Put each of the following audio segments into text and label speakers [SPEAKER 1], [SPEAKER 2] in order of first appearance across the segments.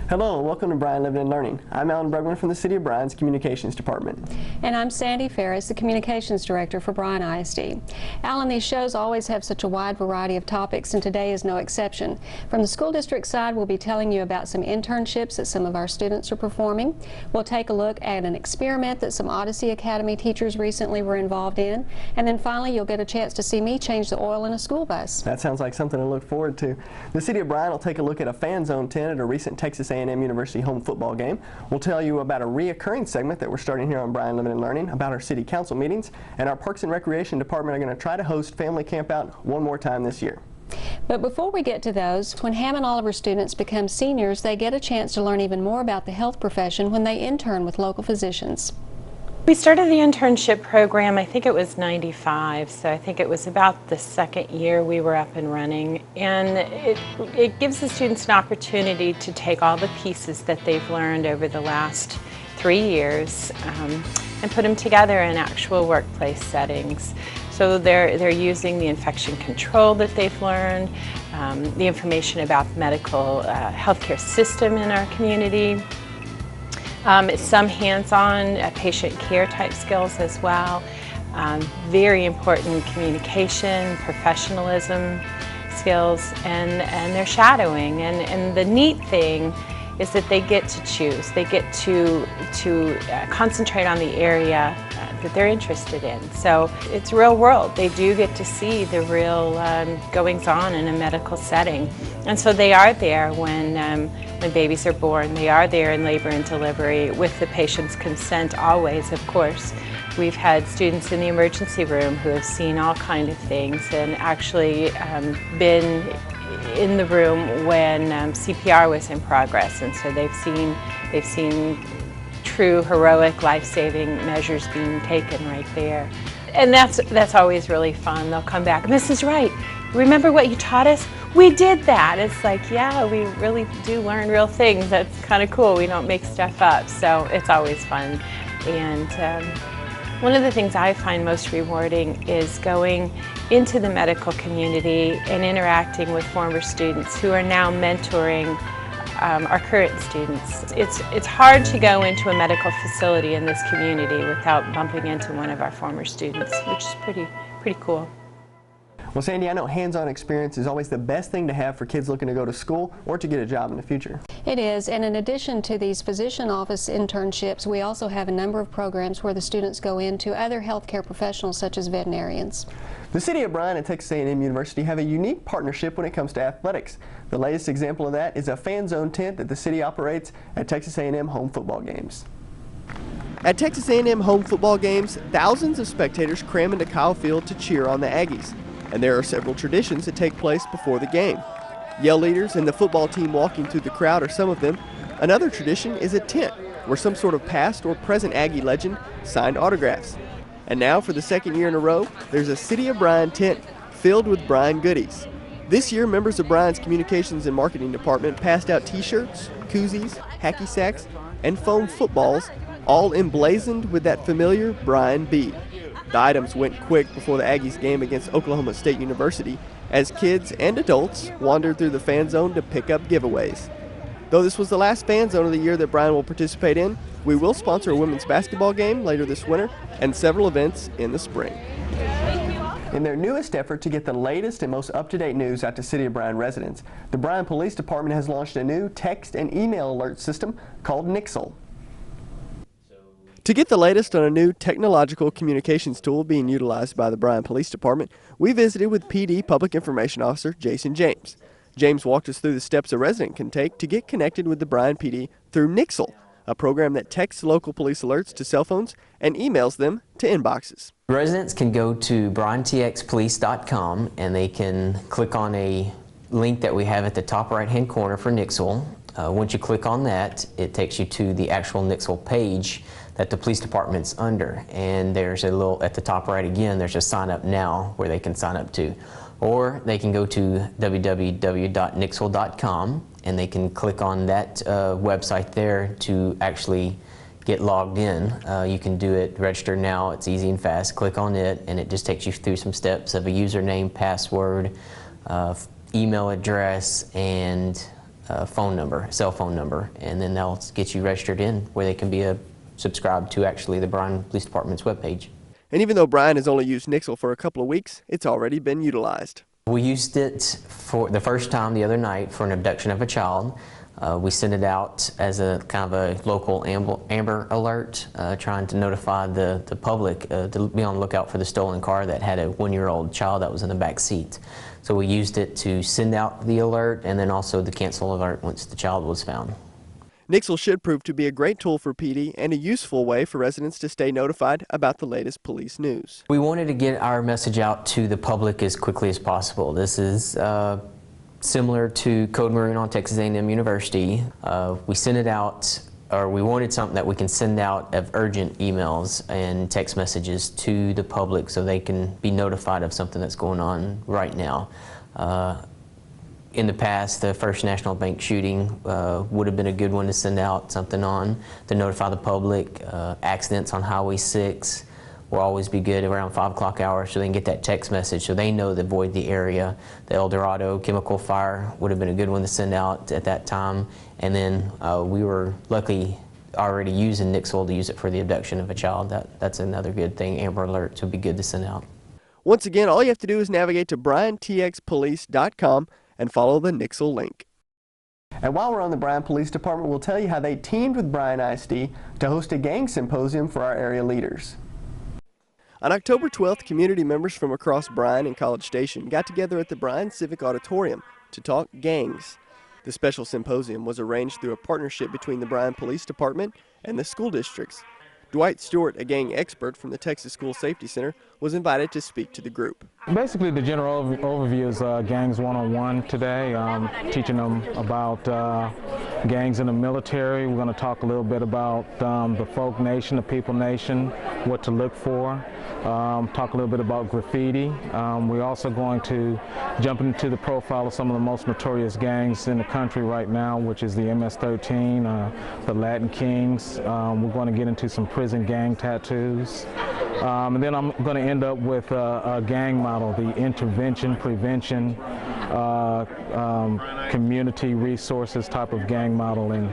[SPEAKER 1] Hello and welcome to Bryan Living and Learning. I'm Alan Brugman from the City of Bryan's Communications Department.
[SPEAKER 2] And I'm Sandy Ferris, the Communications Director for Bryan ISD. Alan, these shows always have such a wide variety of topics, and today is no exception. From the school district side, we'll be telling you about some internships that some of our students are performing. We'll take a look at an experiment that some Odyssey Academy teachers recently were involved in. And then finally, you'll get a chance to see me change the oil in a school bus.
[SPEAKER 1] That sounds like something to look forward to. The City of Bryan will take a look at a fan zone tent at a recent Texas A&M University home football game. We'll tell you about a reoccurring segment that we're starting here on Bryan Living and Learning about our city council meetings, and our Parks and Recreation Department are going to try to host family camp out one more time this year.
[SPEAKER 2] But before we get to those, when Hammond Oliver students become seniors, they get a chance to learn even more about the health profession when they intern with local physicians.
[SPEAKER 3] We started the internship program, I think it was 95, so I think it was about the second year we were up and running. And it gives the students an opportunity to take all the pieces that they've learned over the last 3 years and put them together in actual workplace settings. So they're using the infection control that they've learned, the information about the medical healthcare system in our community, some hands-on patient care type skills as well. Very important communication, professionalism skills, and they're shadowing. And the neat thing is that they get to choose. They get to concentrate on the area that they're interested in. So it's real world. They do get to see the real goings-on in a medical setting. And so they are there when babies are born. They are there in labor and delivery with the patient's consent always, of course. We've had students in the emergency room who have seen all kinds of things and actually been in the room when CPR was in progress, and so they've seen true heroic life-saving measures being taken right there. And that's always really fun. They'll come back, Mrs. Wright, remember what you taught us? We did that. It's like, yeah, we really do learn real things. That's kind of cool. We don't make stuff up, so it's always fun. And one of the things I find most rewarding is going into the medical community and interacting with former students who are now mentoring our current students. It's hard to go into a medical facility in this community without bumping into one of our former students, which is pretty cool.
[SPEAKER 1] Well, Sandy, I know hands-on experience is always the best thing to have for kids looking to go to school or to get a job in the future.
[SPEAKER 2] It is, and in addition to these physician office internships, we also have a number of programs where the students go into other healthcare professionals such as veterinarians.
[SPEAKER 1] The City of Bryan and Texas A&M University have a unique partnership when it comes to athletics. The latest example of that is a fan zone tent that the city operates at Texas A&M home football games. At Texas A&M home football games, thousands of spectators cram into Kyle Field to cheer on the Aggies. And there are several traditions that take place before the game. Yell leaders and the football team walking through the crowd are some of them. Another tradition is a tent where some sort of past or present Aggie legend signed autographs. And now, for the second year in a row, there's a City of Bryan tent filled with Bryan goodies. This year, members of Bryan's Communications and Marketing Department passed out t-shirts, koozies, hacky sacks, and foam footballs, all emblazoned with that familiar Bryan B. The items went quick before the Aggies game against Oklahoma State University as kids and adults wandered through the fan zone to pick up giveaways. Though this was the last fan zone of the year that Bryan will participate in, we will sponsor a women's basketball game later this winter and several events in the spring. In their newest effort to get the latest and most up-to-date news out to City of Bryan residents, the Bryan Police Department has launched a new text and email alert system called Nixle. To get the latest on a new technological communications tool being utilized by the Bryan Police Department, we visited with PD Public Information Officer Jason James. James walked us through the steps a resident can take to get connected with the Bryan PD through Nixle, a program that texts local police alerts to cell phones and emails them to inboxes.
[SPEAKER 4] Residents can go to bryantxpolice.com and they can click on a link that we have at the top right-hand corner for Nixle. Once you click on that, it takes you to the actual Nixle page that the police department's under, and there's a little at the top right again, there's a sign up now where they can sign up to, or they can go to www.nixle.com and they can click on that website there to actually get logged in. You can do it, register now, it's easy and fast, click on it and it just takes you through some steps of a username, password, email address, and phone number, cell phone number, and then they'll get you registered in where they can be subscribed to actually the Bryan Police Department's webpage.
[SPEAKER 1] And even though Bryan has only used Nixle for a couple of weeks, it's already been utilized.
[SPEAKER 4] We used it for the first time the other night for an abduction of a child. We sent it out as a kind of a local Amber Alert, trying to notify the public to be on the lookout for the stolen car that had a 1-year-old child that was in the back seat. So we used it to send out the alert and then also the cancel alert once the child was found.
[SPEAKER 1] Nixle should prove to be a great tool for PD and a useful way for residents to stay notified about the latest police news.
[SPEAKER 4] We wanted to get our message out to the public as quickly as possible. This is similar to Code Maroon on Texas A&M University. We sent it out, or we wanted something that we can send out of urgent emails and text messages to the public so they can be notified of something that's going on right now. In the past, the First National Bank shooting would have been a good one to send out something on to notify the public. Accidents on Highway 6 will always be good around 5 o'clock hour so they can get that text message so they know to avoid the area. The El Dorado chemical fire would have been a good one to send out at that time. And then we were luckily already using Nixle to use it for the abduction of a child. That's another good thing. Amber Alerts would be good to send out.
[SPEAKER 1] Once again, all you have to do is navigate to bryantxpolice.com and follow the Nixle link. And while we're on the Bryan Police Department, we'll tell you how they teamed with Bryan ISD to host a gang symposium for our area leaders. On October 12th, community members from across Bryan and College Station got together at the Bryan Civic Auditorium to talk gangs. The special symposium was arranged through a partnership between the Bryan Police Department and the school districts. Dwight Stewart, a gang expert from the Texas School Safety Center, was invited to speak to the group.
[SPEAKER 5] Basically, the general overview is Gangs 101 today, teaching them about gangs in the military. We're going to talk a little bit about the folk nation, the people nation, what to look for, talk a little bit about graffiti. We're also going to jump into the profile of some of the most notorious gangs in the country right now, which is the MS-13, the Latin Kings. We're going to get into some prison gang tattoos. And then I'm going to end up with a gang model, the intervention, prevention, community resources type of gang model, and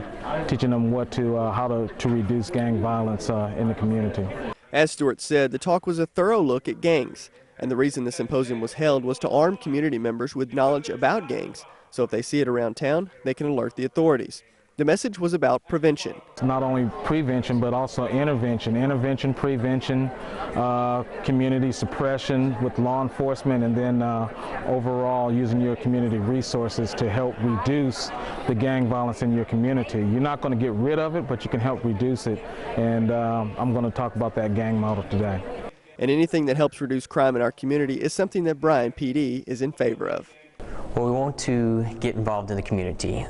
[SPEAKER 5] teaching them how to reduce gang violence in the community.
[SPEAKER 1] As Stewart said, the talk was a thorough look at gangs, and the reason the symposium was held was to arm community members with knowledge about gangs, so if they see it around town, they can alert the authorities. The message was about prevention.
[SPEAKER 5] It's not only prevention, but also intervention. Intervention, prevention, community suppression with law enforcement, and then overall using your community resources to help reduce the gang violence in your community. You're not going to get rid of it, but you can help reduce it. And I'm going to talk about that gang model today.
[SPEAKER 1] And anything that helps reduce crime in our community is something that Bryan PD is in favor of.
[SPEAKER 4] Well, we want to get involved in the community.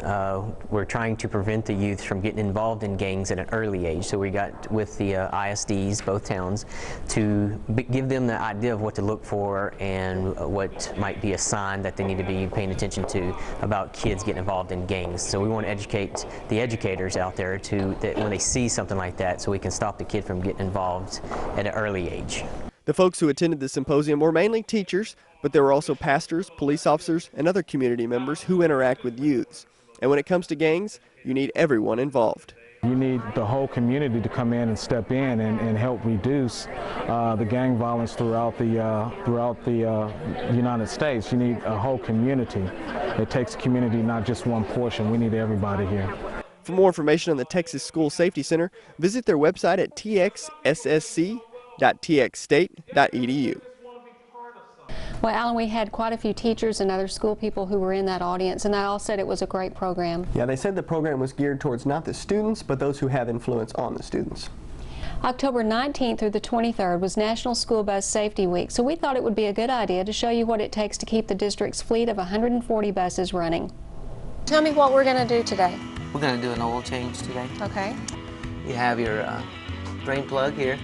[SPEAKER 4] We're trying to prevent the youth from getting involved in gangs at an early age. So we got with the ISDs, both towns, to give them the idea of what to look for and what might be a sign that they need to be paying attention to about kids getting involved in gangs. So we want to educate the educators out there that when they see something like that, so we can stop the kid from getting involved at an early age.
[SPEAKER 1] The folks who attended the symposium were mainly teachers, but there were also pastors, police officers, and other community members who interact with youths. And when it comes to gangs, you need everyone involved.
[SPEAKER 5] You need the whole community to come in and step in and help reduce the gang violence throughout the United States. You need a whole community. It takes a community, not just one portion. We need everybody here.
[SPEAKER 1] For more information on the Texas School Safety Center, visit their website at txssc.txstate.edu.
[SPEAKER 2] Well, Alan, we had quite a few teachers and other school people who were in that audience, and they all said it was a great program.
[SPEAKER 1] Yeah, they said the program was geared towards not the students, but those who have influence on the students.
[SPEAKER 2] October 19th through the 23rd was National School Bus Safety Week, so we thought it would be a good idea to show you what it takes to keep the district's fleet of 140 buses running. Tell me what we're going to do today.
[SPEAKER 6] We're going to do an oil change today.
[SPEAKER 2] Okay.
[SPEAKER 6] You have your drain plug here,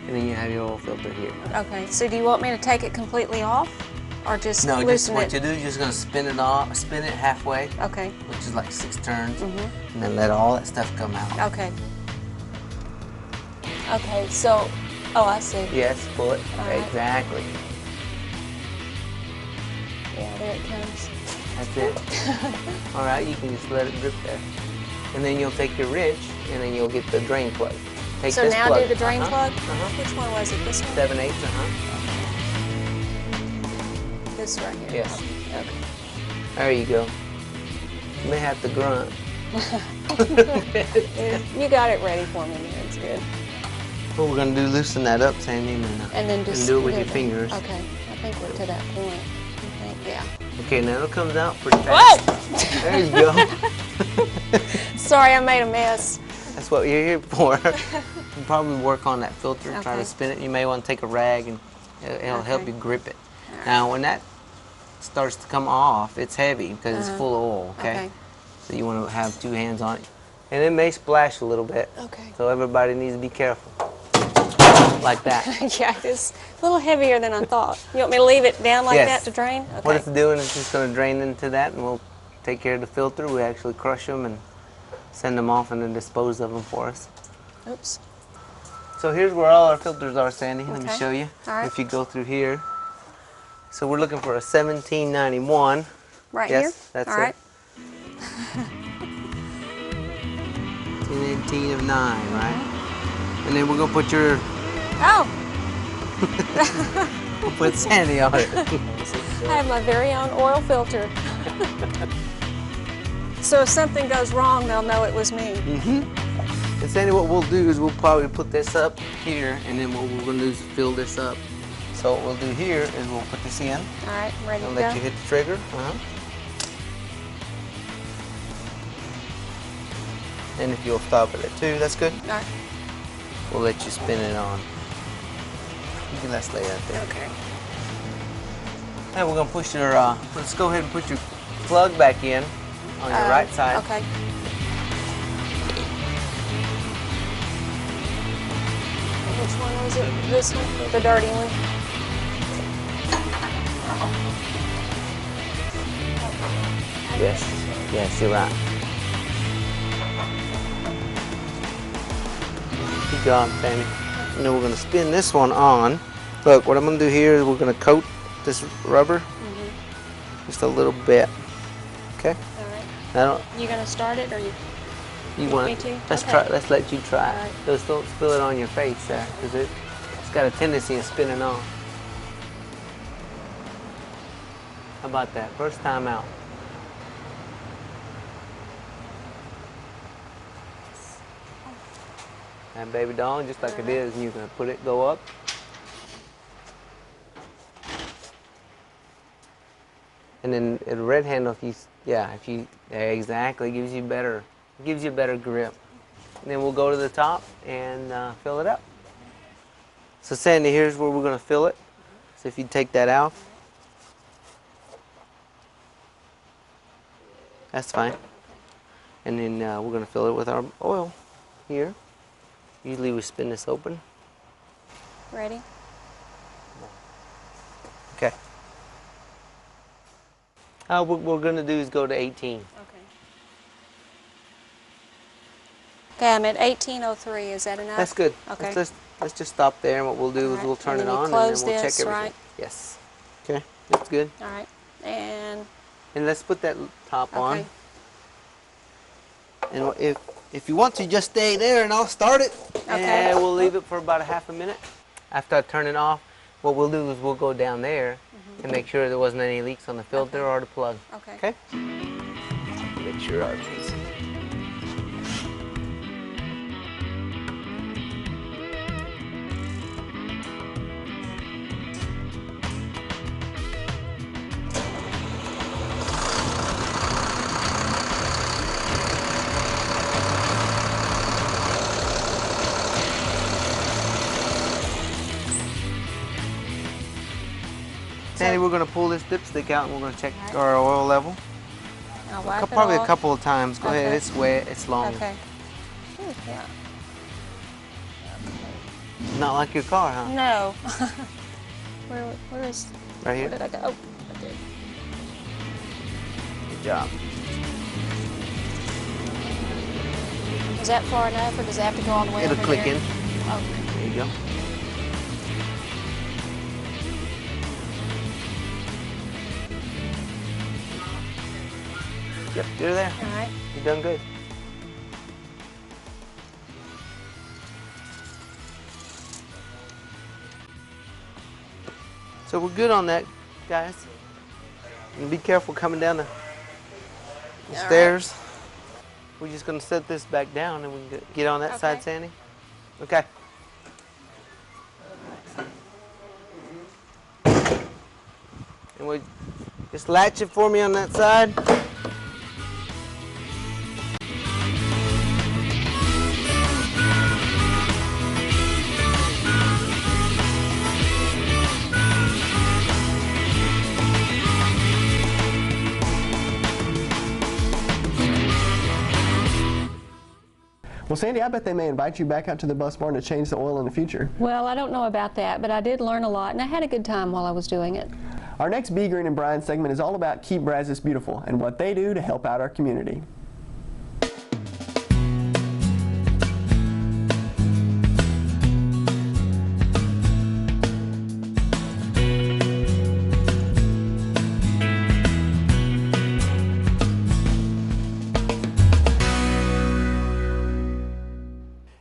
[SPEAKER 6] and then you have your oil filter here.
[SPEAKER 2] Okay, so do you want me to take it completely off or just
[SPEAKER 6] No,
[SPEAKER 2] loosen
[SPEAKER 6] just what
[SPEAKER 2] it?
[SPEAKER 6] you do, you're just going to spin it off, spin it halfway,
[SPEAKER 2] Okay.
[SPEAKER 6] which is like 6 turns, and then let all that stuff come out.
[SPEAKER 2] Okay. Okay, so, oh, I see.
[SPEAKER 6] Yes, pull it.
[SPEAKER 2] All right.
[SPEAKER 6] Exactly.
[SPEAKER 2] Yeah, there it comes.
[SPEAKER 6] That's it. All right, you can just let it drip there. And then you'll take your wrench, and then you'll get the drain plug. Take
[SPEAKER 2] So
[SPEAKER 6] this
[SPEAKER 2] now
[SPEAKER 6] plug.
[SPEAKER 2] do the drain plug? Which one was it? This one?
[SPEAKER 6] 7/8,
[SPEAKER 2] This right here?
[SPEAKER 6] Yes.
[SPEAKER 2] Okay.
[SPEAKER 6] There you go. You may have to grunt.
[SPEAKER 2] You got it ready for me. It's good.
[SPEAKER 6] What we're going to do, loosen that up, Sandy,
[SPEAKER 2] And then just
[SPEAKER 6] do it with your fingers.
[SPEAKER 2] Okay. I think we're to that point. I think, yeah.
[SPEAKER 6] Okay, now it comes out pretty fast.
[SPEAKER 2] Whoa!
[SPEAKER 6] There you go.
[SPEAKER 2] Sorry, I made a mess.
[SPEAKER 6] That's what you're here for. You probably work on that filter, try to spin it. You may want to take a rag and it'll help you grip it. Now, when that starts to come off, it's heavy because it's full of oil, okay? So you want to have two hands on it. And it may splash a little bit.
[SPEAKER 2] Okay.
[SPEAKER 6] So everybody needs to be careful. Like that.
[SPEAKER 2] Yeah, it's a little heavier than I thought. You want me to leave it down like that to drain? Okay.
[SPEAKER 6] What it's doing is just going to drain into that, and we'll take care of the filter. We actually crush them and send them off and then dispose of them for us.
[SPEAKER 2] Oops.
[SPEAKER 6] So here's where all our filters are, Sandy. Let me show you.
[SPEAKER 2] All right.
[SPEAKER 6] If you go through here. So we're looking for a 1791.
[SPEAKER 2] Right here?
[SPEAKER 6] Yes, that's
[SPEAKER 2] all right.
[SPEAKER 6] it. 1018 of 9, right? And then we're going to put your...
[SPEAKER 2] Oh!
[SPEAKER 6] We'll put Sandy on it.
[SPEAKER 2] I have my very own oil filter. So if something goes wrong, they'll know it was me.
[SPEAKER 6] And Sandy, what we'll do is we'll probably put this up here, and then what we're going to do is fill this up. So what we'll do here is we'll put this in.
[SPEAKER 2] All right, ready to
[SPEAKER 6] I'll
[SPEAKER 2] go?
[SPEAKER 6] let you hit the trigger. And if you'll stop it at 2, that's good.
[SPEAKER 2] All right.
[SPEAKER 6] We'll let you spin it on. You can let's lay that there.
[SPEAKER 2] Okay.
[SPEAKER 6] Now we're gonna push your. Let's go ahead and put your plug back in on your right side.
[SPEAKER 2] Okay. Which one was it? This one? The dirty one?
[SPEAKER 6] Yes. Yes, you're right. Good job, Sandy. And then we're going to spin this one on. Look, what I'm going to do here is we're going to coat this rubber just a little bit. Okay?
[SPEAKER 2] All right.
[SPEAKER 6] Now,
[SPEAKER 2] You gonna start it, or you
[SPEAKER 6] want
[SPEAKER 2] me to?
[SPEAKER 6] Let's
[SPEAKER 2] Okay.
[SPEAKER 6] try. Let's let you try.
[SPEAKER 2] All right.
[SPEAKER 6] Just don't spill it on your face there, because it's got a tendency of spinning on. How about that? First time out. And baby doll, just like it is, and you're gonna put it, go up. And then the red handle, exactly, gives you a better grip. And then we'll go to the top and fill it up. So Sandy, here's where we're gonna fill it. So if you take that out, that's fine. And then we're gonna fill it with our oil here. Usually we spin this open.
[SPEAKER 2] ready?
[SPEAKER 6] Okay. What we're going to do is go to 18.
[SPEAKER 2] Okay. Okay, I'm at 1803. Is that enough?
[SPEAKER 6] That's good.
[SPEAKER 2] Okay.
[SPEAKER 6] Let's just stop there, and what we'll do is we'll turn it on, and then we'll check everything.
[SPEAKER 2] Right?
[SPEAKER 6] Yes. Okay, that's good.
[SPEAKER 2] All right. And
[SPEAKER 6] let's put that top on.
[SPEAKER 2] okay.
[SPEAKER 6] And if you want to, just stay there, and I'll start it.
[SPEAKER 2] Okay.
[SPEAKER 6] And we'll leave it for about a half a minute. After I turn it off, what we'll do is we'll go down there and make sure there wasn't any leaks on the filter or the plug.
[SPEAKER 2] Okay.
[SPEAKER 6] Okay? Make sure our things. Sandy, we're going to pull this dipstick out and we're going to check our oil level.
[SPEAKER 2] I'll wipe it
[SPEAKER 6] Probably a
[SPEAKER 2] off.
[SPEAKER 6] couple of times. Go ahead,
[SPEAKER 2] Okay.
[SPEAKER 6] it's wet, it's long.
[SPEAKER 2] Okay. Ooh, yeah.
[SPEAKER 6] Not like your car, huh?
[SPEAKER 2] No. where is?
[SPEAKER 6] Right here?
[SPEAKER 2] Where did I go? Oh, I did.
[SPEAKER 6] Good job.
[SPEAKER 2] Is that far enough, or does it have to go all the way
[SPEAKER 6] It'll
[SPEAKER 2] over
[SPEAKER 6] click
[SPEAKER 2] here?
[SPEAKER 6] in.
[SPEAKER 2] Okay.
[SPEAKER 6] There you go. Yep, you're there.
[SPEAKER 2] All right.
[SPEAKER 6] You've done good. So we're good on that, guys. And be careful coming down the stairs. We're just going to set this back down and we can get on that side, Sandy. Okay. And we just latch it for me on that side.
[SPEAKER 1] Well, Sandy, I bet they may invite you back out to the bus barn to change the oil in the future.
[SPEAKER 2] Well, I don't know about that, but I did learn a lot, and I had a good time while I was doing it.
[SPEAKER 1] Our next Be Green and Bryan segment is all about Keep Brazos Beautiful and what they do to help out our community.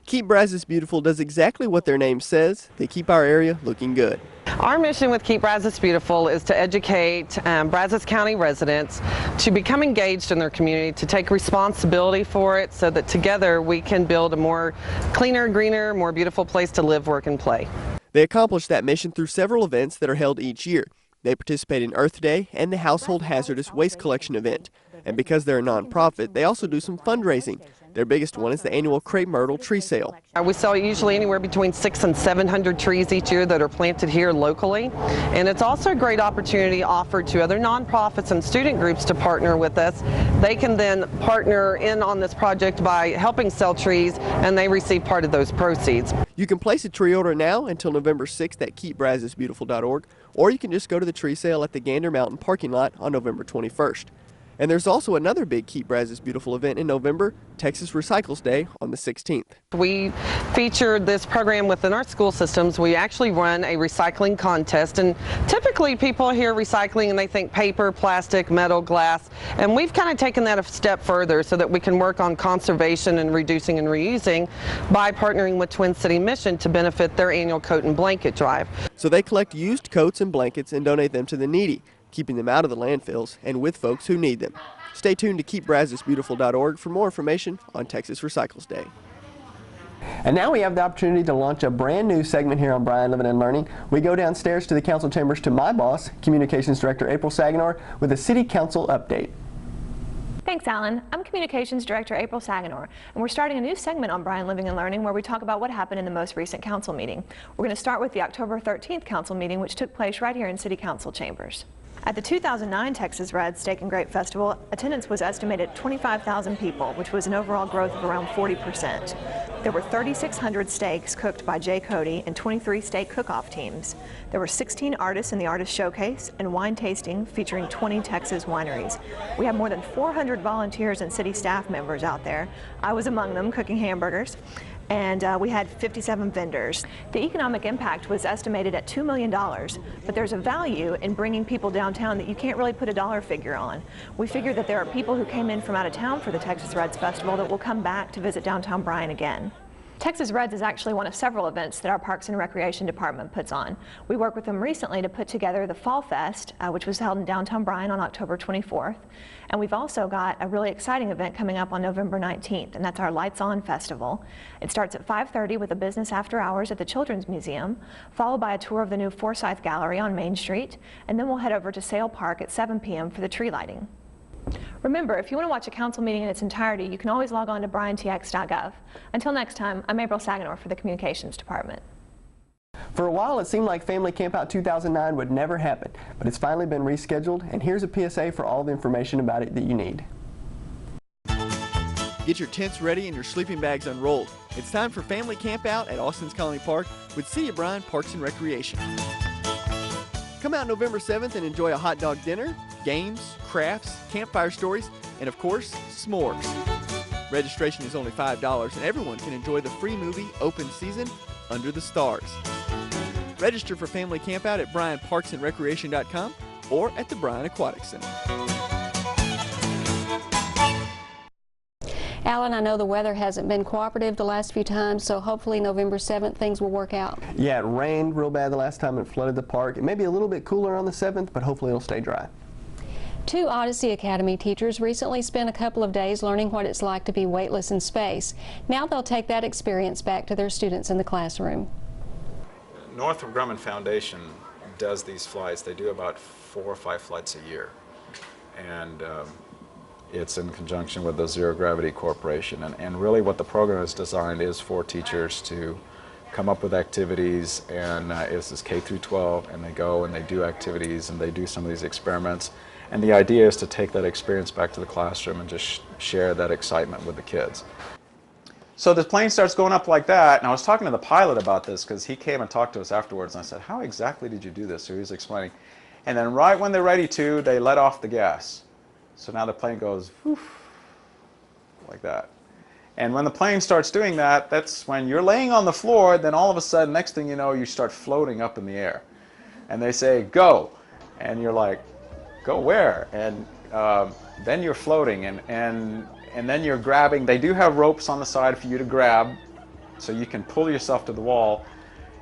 [SPEAKER 1] Keep Brazos Beautiful does exactly what their name says. They keep our area looking good.
[SPEAKER 7] Our mission with Keep Brazos Beautiful is to educate Brazos County residents to become engaged in their community, to take responsibility for it so that together we can build a more cleaner, greener, more beautiful place to live, work, and play.
[SPEAKER 1] They accomplish that mission through several events that are held each year. They participate in Earth Day and the Household Hazardous Waste Collection event. And because they're a nonprofit, they also do some fundraising. Their biggest one is the annual Crepe Myrtle tree sale.
[SPEAKER 7] We sell usually anywhere between 600 and 700 trees each year that are planted here locally. And it's also a great opportunity offered to other nonprofits and student groups to partner with us. They can then partner in on this project by helping sell trees, and they receive part of those proceeds.
[SPEAKER 1] You can place a tree order now until November 6th at keepbrazosbeautiful.org, or you can just go to the tree sale at the Gander Mountain parking lot on November 21st. And there's also another big Keep Brazos Beautiful event in November, Texas Recycles Day on the 16th.
[SPEAKER 7] We featured this program within our school systems. We actually run a recycling contest, and typically people hear recycling and they think paper, plastic, metal, glass, and we've kind of taken that a step further so that we can work on conservation and reducing and reusing by partnering with Twin City Mission to benefit their annual coat and blanket drive.
[SPEAKER 1] So they collect used coats and blankets and donate them to the needy, keeping them out of the landfills and with folks who need them. Stay tuned to keepbrazosbeautiful.org for more information on Texas Recycles Day. And now we have the opportunity to launch a brand new segment here on Bryan Living and Learning. We go downstairs to the council chambers to my boss, Communications Director April Saganor, with a City Council update.
[SPEAKER 8] Thanks, Alan. I'm Communications Director April Saganor, and we're starting a new segment on Bryan Living and Learning where we talk about what happened in the most recent council meeting. We're going to start with the October 13th council meeting, which took place right here in City Council chambers. At the 2009 Texas Red Steak and Grape Festival, attendance was estimated at 25,000 people, which was an overall growth of around 40%. There were 3,600 steaks cooked by Jay Cody and 23 steak cook-off teams. There were 16 artists in the Artist Showcase and wine tasting featuring 20 Texas wineries. We have more than 400 volunteers and city staff members out there. I was among them cooking hamburgers. And we had 57 vendors. The economic impact was estimated at $2 million, but there's a value in bringing people downtown that you can't really put a dollar figure on. We figure that there are people who came in from out of town for the Texas Reds Festival that will come back to visit downtown Bryan again. Texas Reds is actually one of several events that our Parks and Recreation Department puts on. We worked with them recently to put together the Fall Fest, which was held in downtown Bryan on October 24th. And we've also got a really exciting event coming up on November 19th, and that's our Lights On Festival. It starts at 5:30 with a business after hours at the Children's Museum, followed by a tour of the new Forsyth Gallery on Main Street, and then we'll head over to Sale Park at 7 p.m. for the tree lighting. Remember, if you want to watch a council meeting in its entirety, you can always log on to bryantx.gov. Until next time, I'm April Saganor for the Communications Department.
[SPEAKER 1] For a while, it seemed like Family Campout 2009 would never happen, but it's finally been rescheduled, and here's a PSA for all the information about it that you need. Get your tents ready and your sleeping bags unrolled. It's time for Family Campout at Austin's Colony Park with City of Bryan Parks and Recreation. Come out November 7th and enjoy a hot dog dinner, games, crafts, campfire stories, and of course, s'mores. Registration is only $5 and everyone can enjoy the free movie Open Season, Under the Stars. Register for Family Campout at BryanParksandRecreation.com or at the Bryan Aquatic Center.
[SPEAKER 2] Alan, I know the weather hasn't been cooperative the last few times, so hopefully November 7th things will work out.
[SPEAKER 1] Yeah, it rained real bad the last time. It flooded the park. It may be a little bit cooler on the 7th, but hopefully it'll stay dry.
[SPEAKER 2] 2 Odyssey Academy teachers recently spent a couple of days learning what it's like to be weightless in space. Now they'll take that experience back to their students in the classroom.
[SPEAKER 9] Northrop Grumman Foundation does these flights. They do about 4 or 5 flights a year. And it's in conjunction with the Zero Gravity Corporation. And really what the program is designed is for teachers to come up with activities, and this is K through 12, and they go and they do activities and they do some of these experiments. And the idea is to take that experience back to the classroom and just share that excitement with the kids. So the plane starts going up like that, and I was talking to the pilot about this because he came and talked to us afterwards, and I said, how exactly did you do this? So he was explaining. And then right when they're ready to, they let off the gas. So now the plane goes whoosh, like that. And when the plane starts doing that, that's when you're laying on the floor, then all of a sudden, next thing you know, you start floating up in the air. And they say, go. And you're like, go where? And then you're floating, and then you're grabbing. They do have ropes on the side for you to grab, so you can pull yourself to the wall.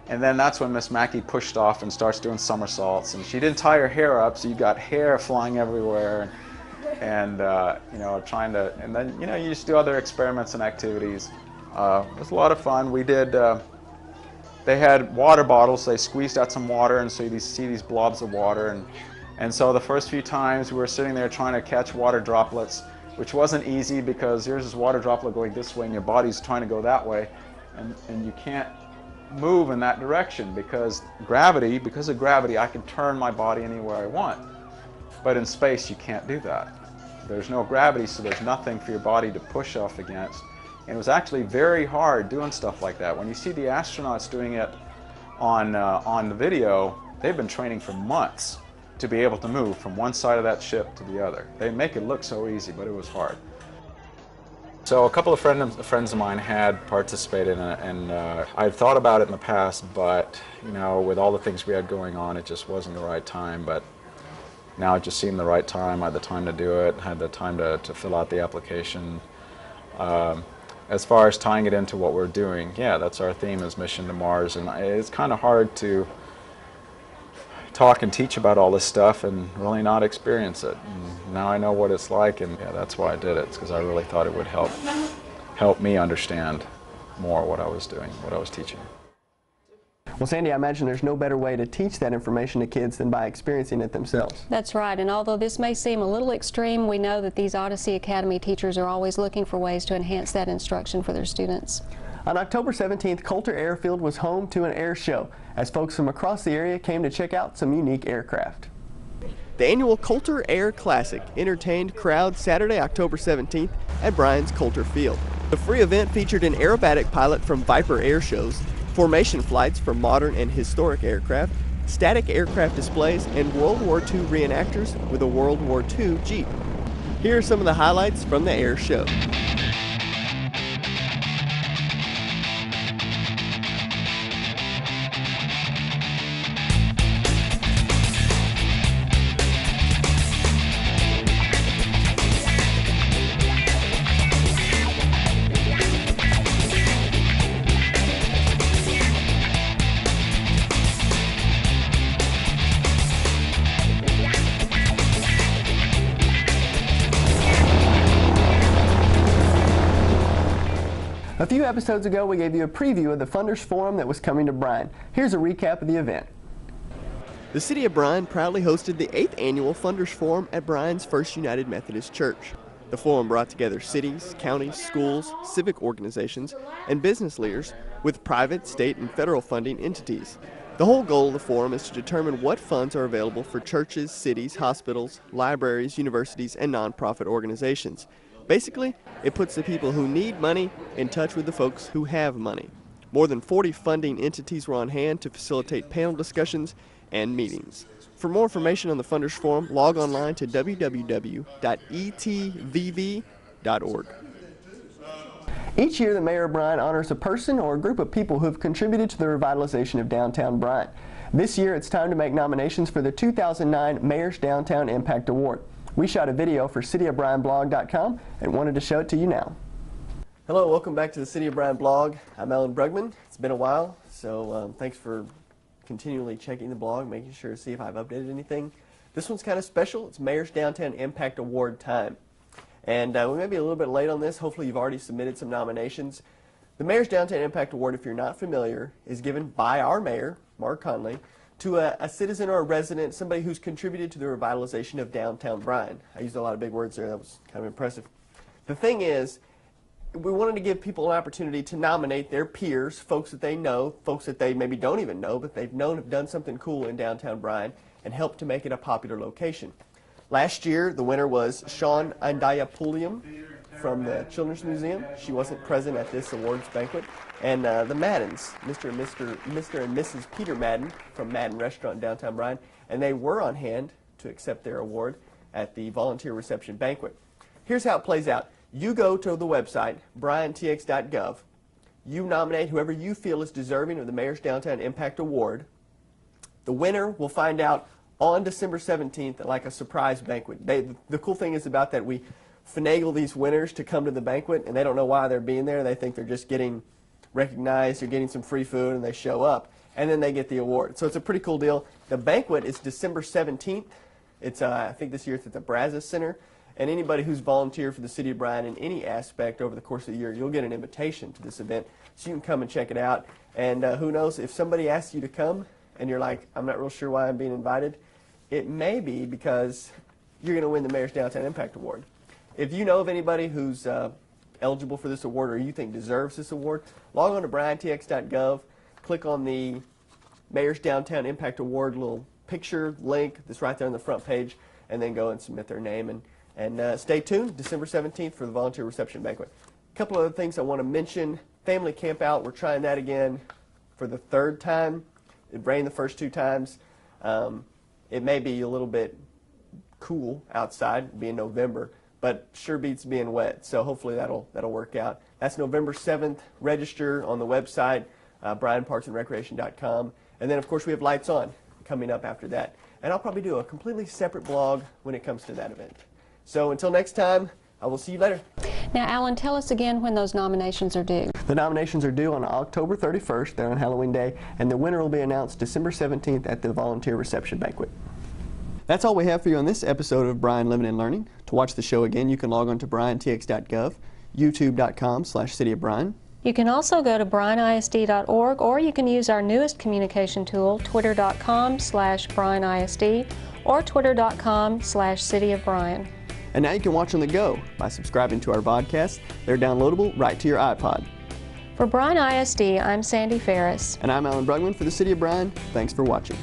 [SPEAKER 9] And then that's when Miss Mackey pushed off and starts doing somersaults. And she didn't tie her hair up, so you got hair flying everywhere. And you know, trying to, and then you know, you just do other experiments and activities. It was a lot of fun. We did. They had water bottles. They squeezed out some water, and so you see these blobs of water. And so the first few times we were sitting there trying to catch water droplets, which wasn't easy because there's this water droplet going this way and your body's trying to go that way, and you can't move in that direction because of gravity I can turn my body anywhere I want. But in space you can't do that. There's no gravity, so there's nothing for your body to push off against. And it was actually very hard doing stuff like that. When you see the astronauts doing it on the video, they've been training for months to be able to move from one side of that ship to the other. They make it look so easy, but it was hard. So a couple of friends of mine had participated in it, and I'd thought about it in the past, but you know, with all the things we had going on, it just wasn't the right time. But now it just seemed the right time. I had the time to do it, had the time to fill out the application. As far as tying it into what we're doing, yeah, that's our theme, is Mission to Mars, and it's kind of hard to talk and teach about all this stuff and really not experience it. And now I know what it's like, and yeah, that's why I did it, because I really thought it would help me understand more what I was doing, what I was teaching.
[SPEAKER 1] Well, Sandy, I imagine there's no better way to teach that information to kids than by experiencing it themselves.
[SPEAKER 2] That's right, and although this may seem a little extreme, we know that these Odyssey Academy teachers are always looking for ways to enhance that instruction for their students.
[SPEAKER 1] On October 17th, Coulter Airfield was home to an air show as folks from across the area came to check out some unique aircraft. The annual Coulter Air Classic entertained crowds Saturday, October 17th at Bryan's Coulter Field. The free event featured an aerobatic pilot from Viper Air Shows, formation flights for modern and historic aircraft, static aircraft displays, and World War II reenactors with a World War II Jeep. Here are some of the highlights from the air show. A few episodes ago, we gave you a preview of the Funders Forum that was coming to Bryan. Here's a recap of the event. The City of Bryan proudly hosted the 8th Annual Funders Forum at Bryan's First United Methodist Church. The forum brought together cities, counties, schools, civic organizations, and business leaders with private, state, and federal funding entities. The whole goal of the forum is to determine what funds are available for churches, cities, hospitals, libraries, universities, and nonprofit organizations. Basically, it puts the people who need money in touch with the folks who have money. More than 40 funding entities were on hand to facilitate panel discussions and meetings. For more information on the Funders Forum, log online to www.etvv.org. Each year, the Mayor of Bryan honors a person or a group of people who have contributed to the revitalization of downtown Bryan. This year, it's time to make nominations for the 2009 Mayor's Downtown Impact Award. We shot a video for cityofbryanblog.com and wanted to show it to you now. Hello, welcome back to the City of Bryan blog. I'm Alan Brugman. It's been a while, so thanks for continually checking the blog, making sure to see if I've updated anything. This one's kind of special. It's Mayor's Downtown Impact Award time. And we may be a little bit late on this. Hopefully you've already submitted some nominations. The Mayor's Downtown Impact Award, if you're not familiar, is given by our mayor, Mark Conley, to a citizen or a resident, somebody who's contributed to the revitalization of downtown Bryan. I used a lot of big words there. That was kind of impressive. The thing is, we wanted to give people an opportunity to nominate their peers, folks that they know, folks that they maybe don't even know, but they've known have done something cool in downtown Bryan and helped to make it a popular location. Last year, the winner was Sean Andayapulium from the Children's Museum. She wasn't present at this awards banquet. And the Maddens, Mr. and Mrs. Peter Madden from Madden Restaurant in downtown Bryan, and they were on hand to accept their award at the volunteer reception banquet. Here's how it plays out. You go to the website, bryantx.gov. You nominate whoever you feel is deserving of the Mayor's Downtown Impact Award. The winner will find out on December 17th at like a surprise banquet. The cool thing is about that we finagle these winners to come to the banquet, and they don't know why they're being there. They think they're just getting recognized or getting some free food, and they show up, and then they get the award. So it's a pretty cool deal. The banquet is December 17th. It's I think this year it's at the Brazos Center. And anybody who's volunteered for the City of Bryan in any aspect over the course of the year, you'll get an invitation to this event so you can come and check it out. And who knows, if somebody asks you to come and you're like, I'm not real sure why I'm being invited, it may be because you're going to win the Mayor's Downtown Impact Award. If you know of anybody who's eligible for this award or you think deserves this award, log on to bryantx.gov, click on the Mayor's Downtown Impact Award little picture link that's right there on the front page, and then go and submit their name. And stay tuned, December 17th for the volunteer reception banquet. A couple other things I want to mention. Family camp out, we're trying that again for the third time. It rained the first 2 times. It may be a little bit cool outside, being November, but sure beats being wet. So hopefully that'll work out. That's November 7th. Register on the website, bryanparksandrecreation.com. And then of course we have Lights On coming up after that. And I'll probably do a completely separate blog when it comes to that event. So until next time, I will see you later.
[SPEAKER 2] Now, Alan, tell us again when those nominations are due.
[SPEAKER 1] The nominations are due on October 31st, they're on Halloween Day, and the winner will be announced December 17th at the volunteer reception banquet. That's all we have for you on this episode of Bryan Living and Learning. To watch the show again, you can log on to bryantx.gov, youtube.com/cityofbryan.
[SPEAKER 2] You can also go to bryanisd.org, or you can use our newest communication tool, twitter.com/bryanisd or twitter.com/cityofbryan.
[SPEAKER 1] And now you can watch on the go by subscribing to our podcasts. They're downloadable right to your iPod.
[SPEAKER 2] For Bryan ISD, I'm Sandy Ferris.
[SPEAKER 1] And I'm Alan Brugman for the City of Bryan. Thanks for watching.